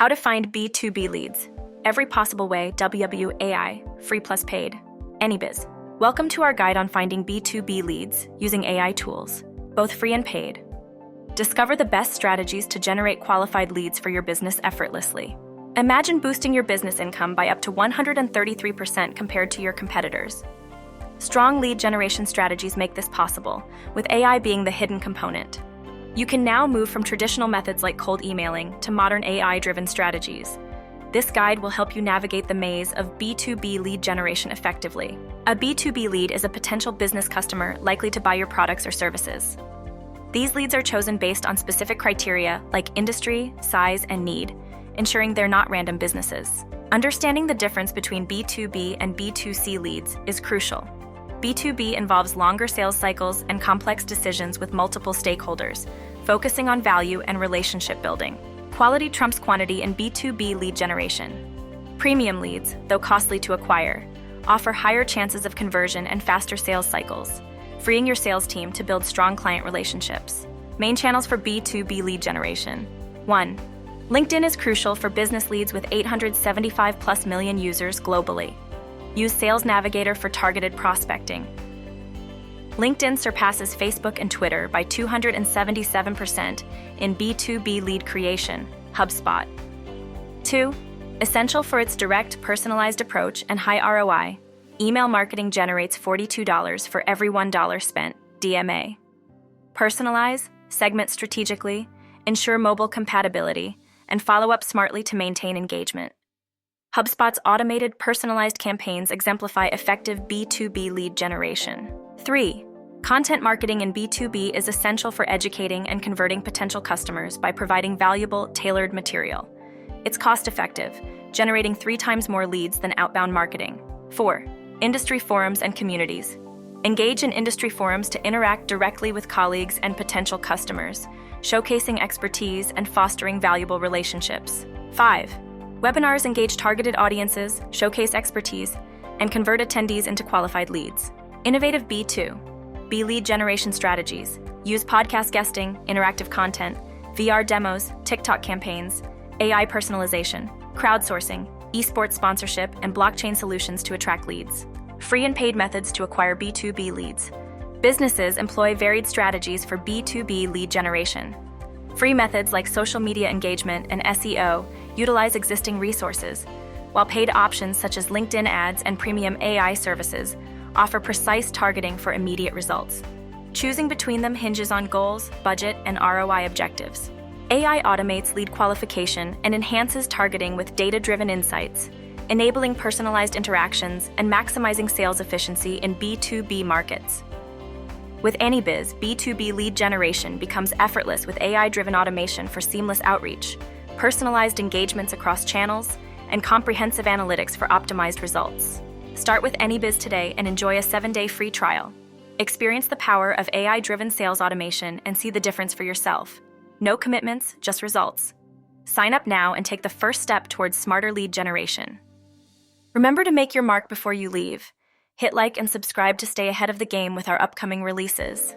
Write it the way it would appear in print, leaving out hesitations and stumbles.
How to find B2B leads. Every possible way, WAI, free plus paid. AnyBiz. Welcome to our guide on finding B2B leads using AI tools, both free and paid. Discover the best strategies to generate qualified leads for your business effortlessly. Imagine boosting your business income by up to 133% compared to your competitors. Strong lead generation strategies make this possible, with AI being the hidden component. You can now move from traditional methods like cold emailing to modern AI-driven strategies. This guide will help you navigate the maze of B2B lead generation effectively. A B2B lead is a potential business customer likely to buy your products or services. These leads are chosen based on specific criteria like industry, size, and need, ensuring they're not random businesses. Understanding the difference between B2B and B2C leads is crucial. B2B involves longer sales cycles and complex decisions with multiple stakeholders, focusing on value and relationship building. Quality trumps quantity in B2B lead generation. Premium leads, though costly to acquire, offer higher chances of conversion and faster sales cycles, freeing your sales team to build strong client relationships. Main channels for B2B lead generation. 1. LinkedIn is crucial for business leads with 875+ million users globally. Use Sales Navigator for targeted prospecting. LinkedIn surpasses Facebook and Twitter by 277% in B2B lead creation. HubSpot. 2. Essential for its direct, personalized approach and high ROI. Email marketing generates $42 for every $1 spent. DMA. Personalize, segment strategically, ensure mobile compatibility, and follow up smartly to maintain engagement. HubSpot's automated, personalized campaigns exemplify effective B2B lead generation. 3. Content marketing in B2B is essential for educating and converting potential customers by providing valuable, tailored material. It's cost-effective, generating 3 times more leads than outbound marketing. 4. Industry forums and communities. Engage in industry forums to interact directly with colleagues and potential customers, showcasing expertise and fostering valuable relationships. 5. Webinars engage targeted audiences, showcase expertise, and convert attendees into qualified leads. Innovative B2B lead generation strategies. Use podcast guesting, interactive content, VR demos, TikTok campaigns, AI personalization, crowdsourcing, esports sponsorship, and blockchain solutions to attract leads. Free and paid methods to acquire B2B leads. Businesses employ varied strategies for B2B lead generation. Free methods like social media engagement and SEO utilize existing resources, while paid options such as LinkedIn ads and premium AI services offer precise targeting for immediate results. Choosing between them hinges on goals, budget, and ROI objectives. AI automates lead qualification and enhances targeting with data-driven insights, enabling personalized interactions and maximizing sales efficiency in B2B markets. With AnyBiz, B2B lead generation becomes effortless with AI-driven automation for seamless outreach, personalized engagements across channels, and comprehensive analytics for optimized results. Start with AnyBiz today and enjoy a 7-day free trial. Experience the power of AI-driven sales automation and see the difference for yourself. No commitments, just results. Sign up now and take the first step towards smarter lead generation. Remember to make your mark before you leave. Hit like and subscribe to stay ahead of the game with our upcoming releases.